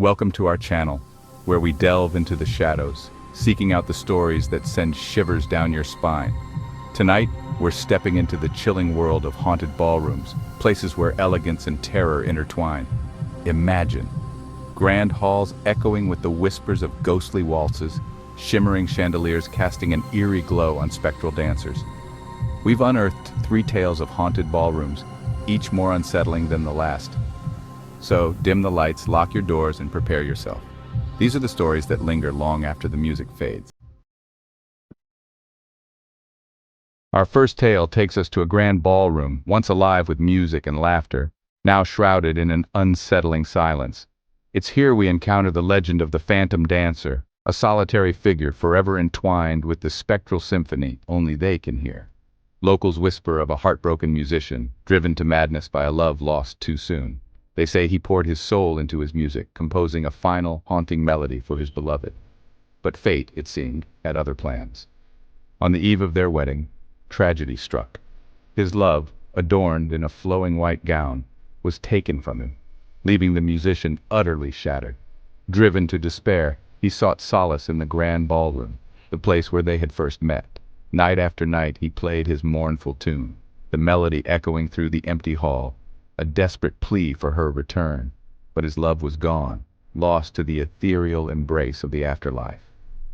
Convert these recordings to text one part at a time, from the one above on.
Welcome to our channel, where we delve into the shadows, seeking out the stories that send shivers down your spine. Tonight, we're stepping into the chilling world of haunted ballrooms, places where elegance and terror intertwine. Imagine grand halls echoing with the whispers of ghostly waltzes, shimmering chandeliers casting an eerie glow on spectral dancers. We've unearthed 3 tales of haunted ballrooms, each more unsettling than the last. So, dim the lights, lock your doors, and prepare yourself. These are the stories that linger long after the music fades. Our first tale takes us to a grand ballroom, once alive with music and laughter, now shrouded in an unsettling silence. It's here we encounter the legend of the phantom dancer, a solitary figure forever entwined with the spectral symphony only they can hear. Locals whisper of a heartbroken musician, driven to madness by a love lost too soon. They say he poured his soul into his music, composing a final, haunting melody for his beloved. But fate, it seemed, had other plans. On the eve of their wedding, tragedy struck. His love, adorned in a flowing white gown, was taken from him, leaving the musician utterly shattered. Driven to despair, he sought solace in the grand ballroom, the place where they had first met. Night after night he played his mournful tune, the melody echoing through the empty hall, a desperate plea for her return. But his love was gone, lost to the ethereal embrace of the afterlife.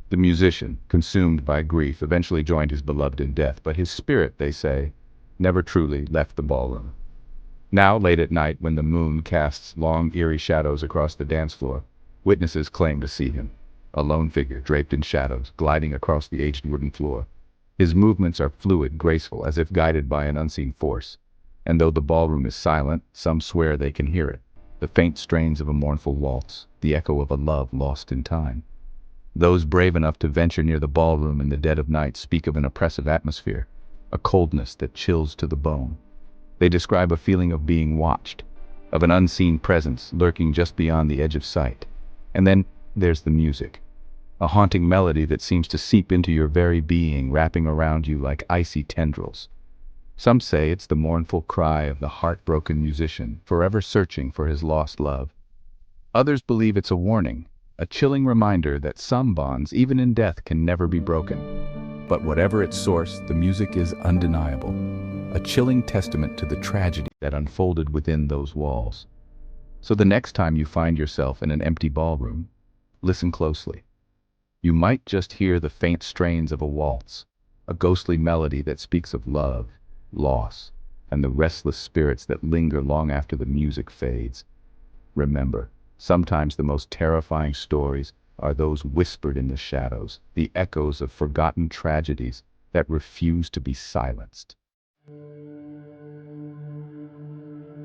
The musician, consumed by grief, eventually joined his beloved in death, but his spirit, they say, never truly left the ballroom. Now, late at night, when the moon casts long, eerie shadows across the dance floor, witnesses claim to see him, a lone figure draped in shadows, gliding across the aged wooden floor. His movements are fluid, graceful, as if guided by an unseen force. And though the ballroom is silent, some swear they can hear it, the faint strains of a mournful waltz, the echo of a love lost in time. Those brave enough to venture near the ballroom in the dead of night speak of an oppressive atmosphere, a coldness that chills to the bone. They describe a feeling of being watched, of an unseen presence lurking just beyond the edge of sight. And then there's the music, a haunting melody that seems to seep into your very being, wrapping around you like icy tendrils. Some say it's the mournful cry of the heartbroken musician, forever searching for his lost love. Others believe it's a warning, a chilling reminder that some bonds, even in death, can never be broken. But whatever its source, the music is undeniable, a chilling testament to the tragedy that unfolded within those walls. So the next time you find yourself in an empty ballroom, listen closely. You might just hear the faint strains of a waltz, a ghostly melody that speaks of love, loss, and the restless spirits that linger long after the music fades. Remember, sometimes the most terrifying stories are those whispered in the shadows, the echoes of forgotten tragedies that refuse to be silenced.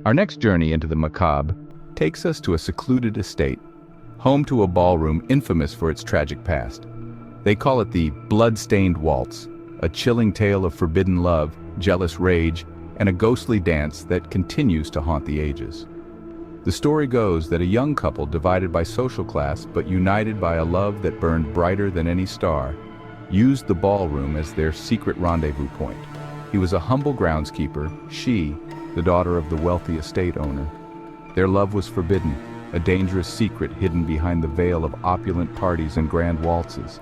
Our next journey into the macabre takes us to a secluded estate, home to a ballroom infamous for its tragic past. They call it the blood-stained waltz, a chilling tale of forbidden love, jealous rage, and a ghostly dance that continues to haunt the ages. The story goes that a young couple divided by social class but united by a love that burned brighter than any star, used the ballroom as their secret rendezvous point. He was a humble groundskeeper, she, the daughter of the wealthy estate owner. Their love was forbidden, a dangerous secret hidden behind the veil of opulent parties and grand waltzes.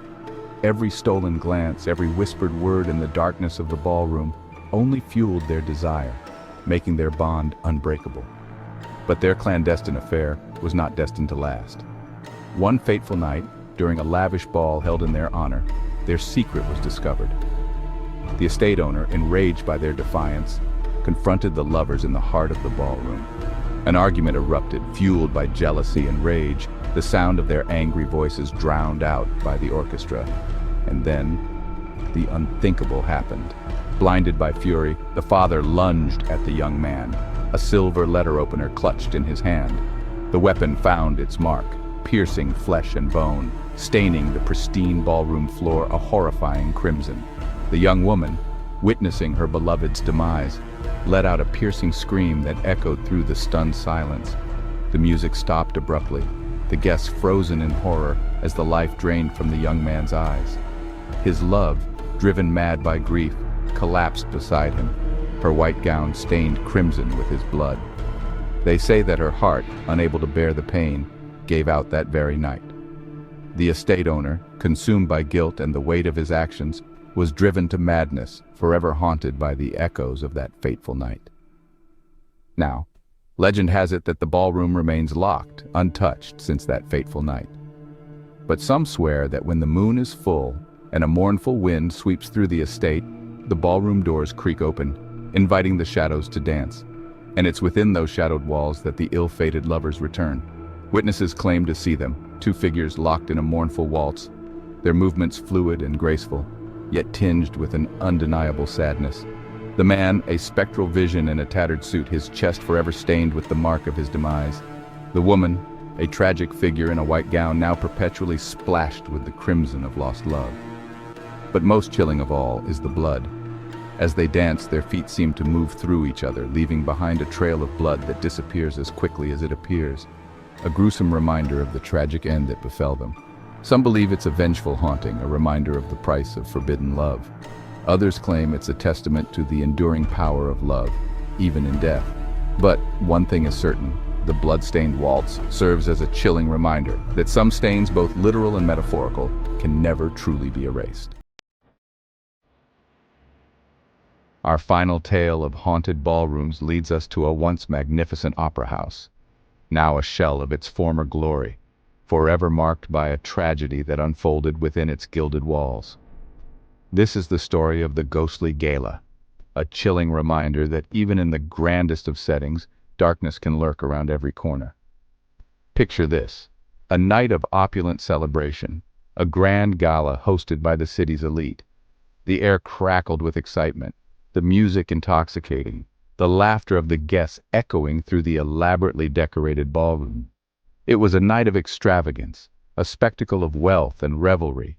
Every stolen glance, every whispered word in the darkness of the ballroom only fueled their desire, making their bond unbreakable. But their clandestine affair was not destined to last. One fateful night, during a lavish ball held in their honor, their secret was discovered. The estate owner, enraged by their defiance, confronted the lovers in the heart of the ballroom. An argument erupted, fueled by jealousy and rage, the sound of their angry voices drowned out by the orchestra. And then, the unthinkable happened. Blinded by fury, the father lunged at the young man, a silver letter opener clutched in his hand. The weapon found its mark, piercing flesh and bone, staining the pristine ballroom floor a horrifying crimson. The young woman, witnessing her beloved's demise, let out a piercing scream that echoed through the stunned silence. The music stopped abruptly, the guests frozen in horror as the life drained from the young man's eyes. His love, driven mad by grief, collapsed beside him, her white gown stained crimson with his blood. They say that her heart, unable to bear the pain, gave out that very night. The estate owner, consumed by guilt and the weight of his actions, was driven to madness, forever haunted by the echoes of that fateful night. Now, legend has it that the ballroom remains locked, untouched since that fateful night. But some swear that when the moon is full and a mournful wind sweeps through the estate, the ballroom doors creak open, inviting the shadows to dance. And it's within those shadowed walls that the ill-fated lovers return. Witnesses claim to see them, two figures locked in a mournful waltz, their movements fluid and graceful, yet tinged with an undeniable sadness. The man, a spectral vision in a tattered suit, his chest forever stained with the mark of his demise. The woman, a tragic figure in a white gown, now perpetually splashed with the crimson of lost love. But most chilling of all is the blood. As they dance, their feet seem to move through each other, leaving behind a trail of blood that disappears as quickly as it appears, a gruesome reminder of the tragic end that befell them. Some believe it's a vengeful haunting, a reminder of the price of forbidden love. Others claim it's a testament to the enduring power of love, even in death. But one thing is certain, the blood-stained waltz serves as a chilling reminder that some stains, both literal and metaphorical, can never truly be erased. Our final tale of haunted ballrooms leads us to a once magnificent opera house, now a shell of its former glory, forever marked by a tragedy that unfolded within its gilded walls. This is the story of the ghostly gala, a chilling reminder that even in the grandest of settings, darkness can lurk around every corner. Picture this, a night of opulent celebration, a grand gala hosted by the city's elite. The air crackled with excitement, the music intoxicating, the laughter of the guests echoing through the elaborately decorated ballroom. It was a night of extravagance, a spectacle of wealth and revelry,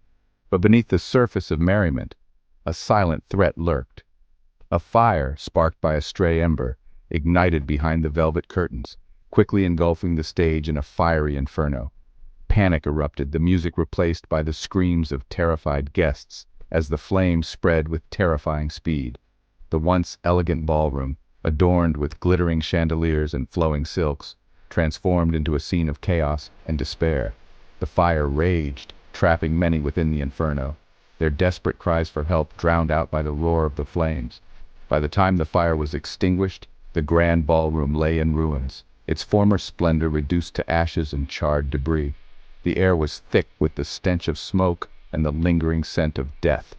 but beneath the surface of merriment, a silent threat lurked. A fire, sparked by a stray ember, ignited behind the velvet curtains, quickly engulfing the stage in a fiery inferno. Panic erupted, the music replaced by the screams of terrified guests, as the flames spread with terrifying speed. The once elegant ballroom, adorned with glittering chandeliers and flowing silks, transformed into a scene of chaos and despair. The fire raged, trapping many within the inferno, their desperate cries for help drowned out by the roar of the flames. By the time the fire was extinguished, the grand ballroom lay in ruins, its former splendor reduced to ashes and charred debris. The air was thick with the stench of smoke and the lingering scent of death.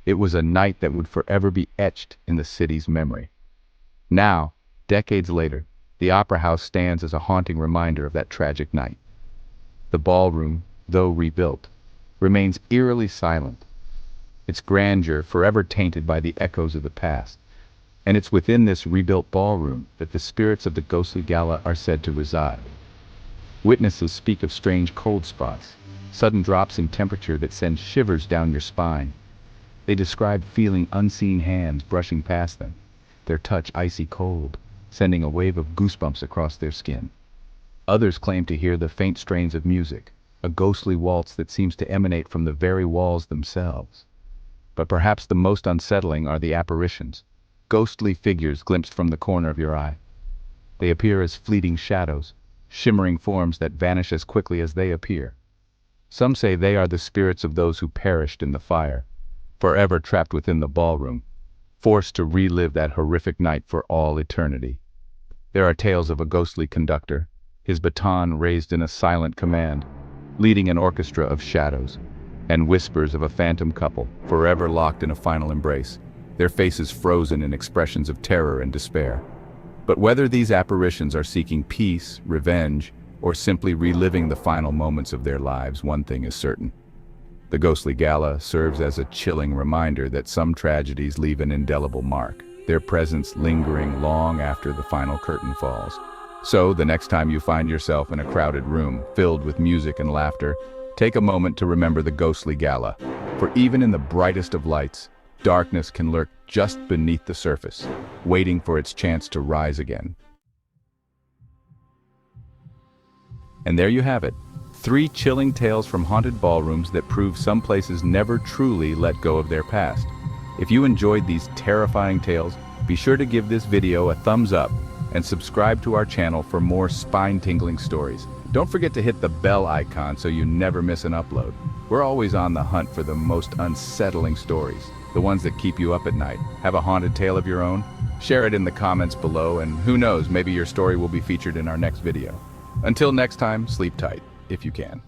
It was a night that would forever be etched in the city's memory. Now, decades later, the Opera House stands as a haunting reminder of that tragic night. The ballroom, though rebuilt, remains eerily silent, its grandeur forever tainted by the echoes of the past. And it's within this rebuilt ballroom that the spirits of the ghostly gala are said to reside. Witnesses speak of strange cold spots, sudden drops in temperature that send shivers down your spine. They describe feeling unseen hands brushing past them, their touch icy cold, sending a wave of goosebumps across their skin. Others claim to hear the faint strains of music, a ghostly waltz that seems to emanate from the very walls themselves. But perhaps the most unsettling are the apparitions, ghostly figures glimpsed from the corner of your eye. They appear as fleeting shadows, shimmering forms that vanish as quickly as they appear. Some say they are the spirits of those who perished in the fire, forever trapped within the ballroom, forced to relive that horrific night for all eternity. There are tales of a ghostly conductor, his baton raised in a silent command, leading an orchestra of shadows, and whispers of a phantom couple, forever locked in a final embrace, their faces frozen in expressions of terror and despair. But whether these apparitions are seeking peace, revenge, or simply reliving the final moments of their lives, one thing is certain. The ghostly gala serves as a chilling reminder that some tragedies leave an indelible mark, their presence lingering long after the final curtain falls. So, the next time you find yourself in a crowded room filled with music and laughter, take a moment to remember the ghostly gala, for even in the brightest of lights, darkness can lurk just beneath the surface, waiting for its chance to rise again. And there you have it. 3 chilling tales from haunted ballrooms that prove some places never truly let go of their past. If you enjoyed these terrifying tales, be sure to give this video a thumbs up and subscribe to our channel for more spine-tingling stories. Don't forget to hit the bell icon so you never miss an upload. We're always on the hunt for the most unsettling stories, the ones that keep you up at night. Have a haunted tale of your own? Share it in the comments below, and who knows, maybe your story will be featured in our next video. Until next time, sleep tight, if you can.